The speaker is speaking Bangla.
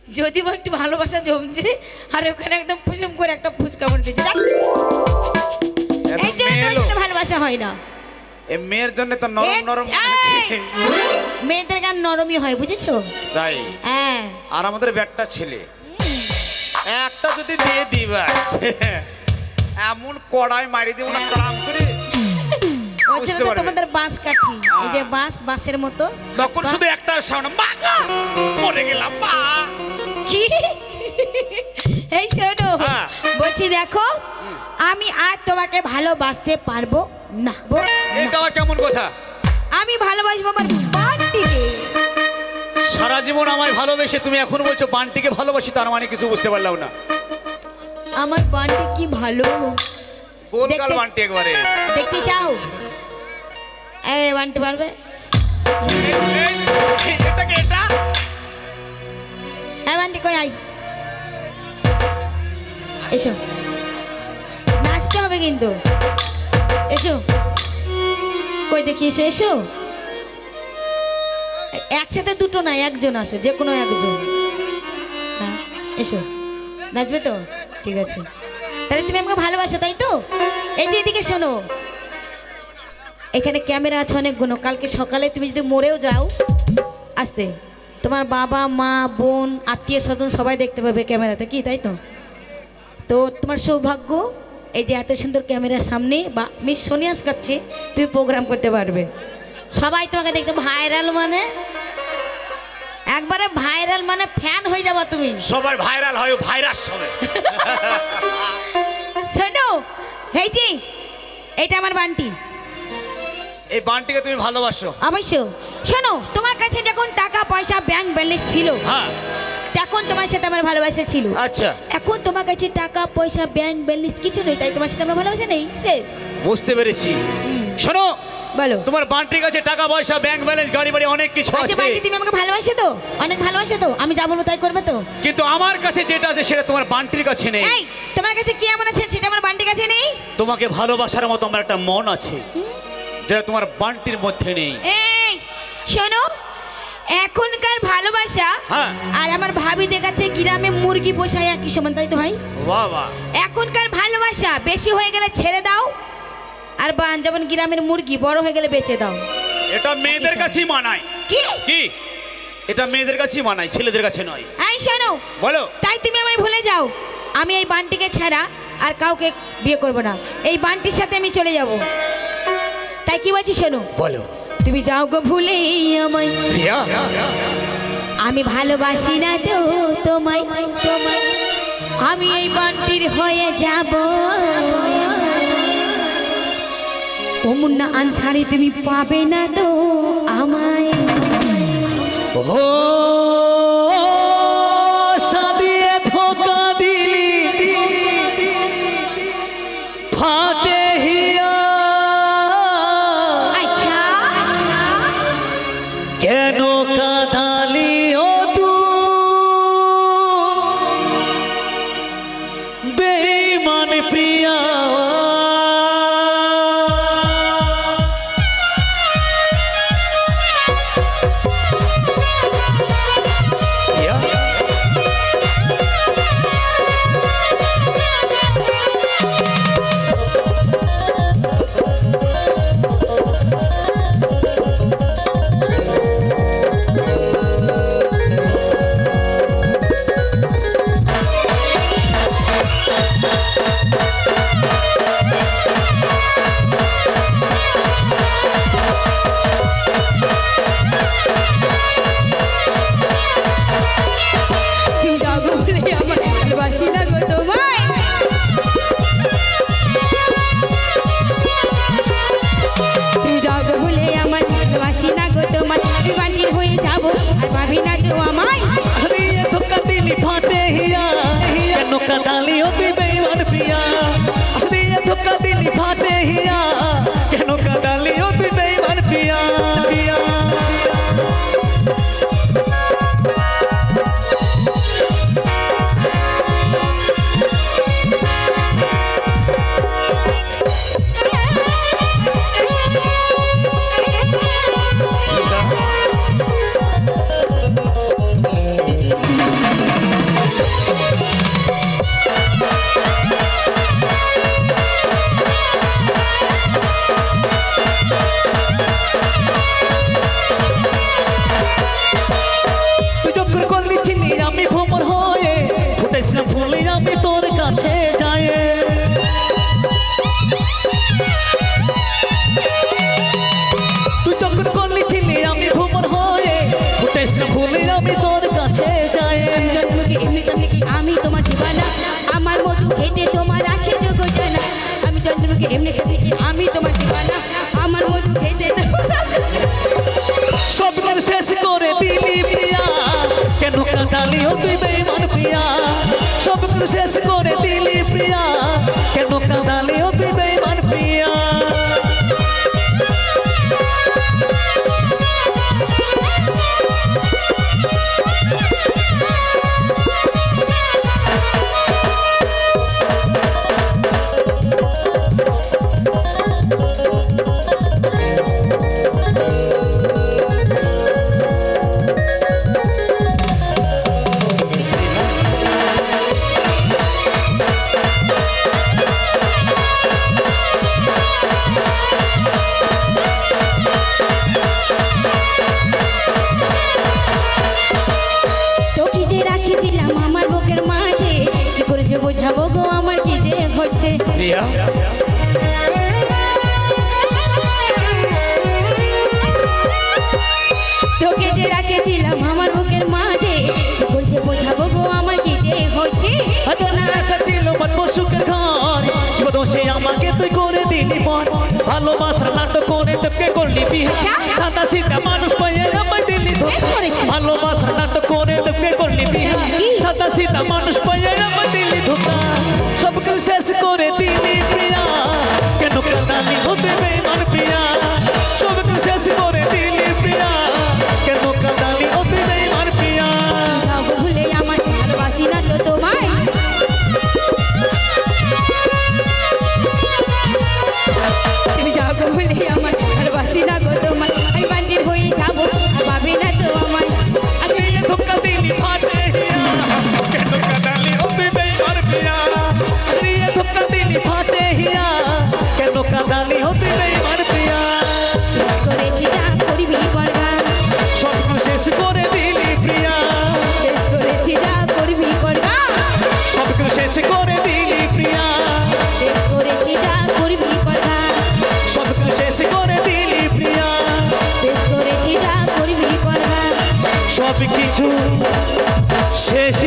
যদি বা একটু ভালোবাসা জমছে আর ওখানে একদম ফুসুম করে একটা ফুচকা বলে দিচ্ছে এই জন্য তোমার সাথে ভালোবাসা হয় না এই মেয়ের জন্য তো নরম নরম মেয়েদের গান নরমই হয় বুঝেছো তাই হ্যাঁ আর আমাদের ব্যাটটা ছেলে একটা যদি দিয়ে দিবাস এমন কড়াই মারি দিব না কাম করে বুঝতে পারবে তোমাদের বাঁশ কাঠি এই যে বাঁশের মতো তখন শুধু একটা সাউন্ড মা মরে গেলাম মা কি এই শোনো বলছি দেখো আমি আর তোমাকে ভালোবাসতে পারবো না এটা কেমন কথা আমি ভালোবাসবো আমার বান্টিকে সারা জীবন আমায় ভালোবেসে তুমি এখন বলছো বান্টিকে ভালোবাসি তার মানে কিছু বুঝতে পারলাম না আমার বান্টি কি ভালো গোলগাল বান্টি একবারে দেখতে চাও এই বান্টি পারবে এটা কি এটা এই বান্টি কই আই এসো নাচতে হবে কিন্তু এসো কই দেখি এসো এসো একসাথে দুটো না একজন আসো যে কোনো একজন হ্যাঁ এসো নাচবে তো ঠিক আছে তাহলে তুমি আমাকে ভালোবাসো তাই তো এই যে এদিকে শোনো এখানে ক্যামেরা আছে অনেকগুলো কালকে সকালে তুমি যদি মরেও যাও আসতে তোমার বাবা মা বোন আত্মীয় স্বজন সবাই দেখতে পাবে ক্যামেরাতে কি তাই তো তো তোমার সৌভাগ্য এই যে এত সুন্দর ক্যামেরার সামনে বা মিস সোনিয়াস কাছে তুমি প্রোগ্রাম করতে পারবে সবাই তোমাকে দেখতে ভাইরাল মানে একবারে ভাইরাল মানে ফ্যান হয়ে যাবা তুমি সবাই ভাইরাল হয় ভাইরাস হবে শোনো এই যে এটা আমার বান্টি এই বান্টিকে তুমি ভালোবাসো অবশ্য শোনো তোমার কাছে যখন টাকা পয়সা ব্যাংক ব্যালেন্স ছিল হ্যাঁ তখন তোমার সাথে আমার ভালোবাসা ছিল আচ্ছা এখন তোমার কাছে টাকা পয়সা ব্যাংক ব্যালেন্স কিছু নেই তাই তোমার সাথে আমার ভালোবাসা নেই শেষ বুঝতে পেরেছি শোনো বলো তোমার বান্টির কাছে টাকা পয়সা ব্যাংক ব্যালেন্স গাড়ি বাড়ি অনেক কিছু আছে আচ্ছা বান্টি তুমি আমাকে ভালোবাসো তো অনেক ভালোবাসো তো আমি যা বলবো তাই করবে তো কিন্তু আমার কাছে যেটা আছে সেটা তোমার বান্টির কাছে নেই এই তোমার কাছে কি এমন আছে সেটা আমার বান্টির কাছে নেই তোমাকে ভালোবাসার মতো আমার একটা মন আছে যেটা তোমার বান্টির মধ্যে নেই এই শোনো এখনকার ভালোবাসা আর আমার ভাবিদের কাছে গ্রামে মুরগি পোষায় একই সমান তাই তো ভাই বাহ বাহ এখনকার ভালোবাসা বেশি হয়ে গেলে ছেড়ে দাও আর যেমন গ্রামের মুরগি বড় হয়ে গেলে বেচে দাও এটা মেয়েদের কাছেই মানায় কি কি এটা মেয়েদের কাছেই মানায় ছেলেদের কাছে নয় এই শোনো বলো তাই তুমি আমায় ভুলে যাও আমি এই বান্টিকে ছাড়া আর কাউকে বিয়ে করব না এই বান্টির সাথে আমি চলে যাব তাই কি বলছি শোনো বলো তুমি যাও গো ভুলে আমায় প্রিয়া আমি ভালোবাসি না তো তোমায় তোমায় আমি এই বান্টির হয়ে যাব ও মুন্না আনসারি তুমি পাবে না তো আমায় ও সাদিয়ে ধোকা দিলি ফাটে হিয়া আচ্ছা কেন কাঁদালি ও তু বেঈমান প্রিয়া কাঁদালি ও তুই বেঈমান প্রিয়া সব কিছু শেষ করে দিলি প্রিয়া কেন কাঁদালি ও তুই বেঈমান প্রিয়া বোঝাবো গো আমার কি যে হচ্ছে প্রিয়া তোকে যে রাখেছিলাম আমার বুকের মাঝে বলছে বোঝাবো গো আমার কি যে হচ্ছে হতো না আশা ছিল মত সুখের ঘর বদোষে আমাকে তুই করে দিলি পর ভালোবাসার নাটক করে তোকে করলি বিয়ে সাদা সিধা মানুষ পেয়ে আমায় দিলি ভালোবাসার নাটক করে তোকে করলি বিয়ে সাদা সিধা মানুষ পেয়ে আমায় দিলি ধোকা সব কিছু শেষ করে দিলি প্রিয়া কেন কাঁদালি হতে বেঈমান প্রিয়া সব কিছু শেষ করে দিলি প্রিয়া কেন কাঁদালি হতে বেঈমান প্রিয়া ভুলে আমার ভালোবাসি না তো তোমায় তুমি যাও গো ভুলে আমার ভালোবাসি না গো তোমায় আমি বান্দির হয়ে যাবো ভাবি না তো আমায় ধোকা দিলি ফাটে হিয়া কেন কাঁদালি ও তুই বেঈমান প্রিয়া ধোকা দিলি ফাটে হিয়া কেন কাঁদালি ও তুই বেঈমান প্রিয়া শেষ করেছি যা করবি করবা সব শেষ করে দিলি প্রিয়া শেষ করেছি যা করবি করবা সব শেষ করে দিলি প্রিয়া শেষ করেছি যা করবি করবা সব শেষ করে দিলি প্রিয়া শেষ করেছি যা করবি করবা সব কিছু শেষ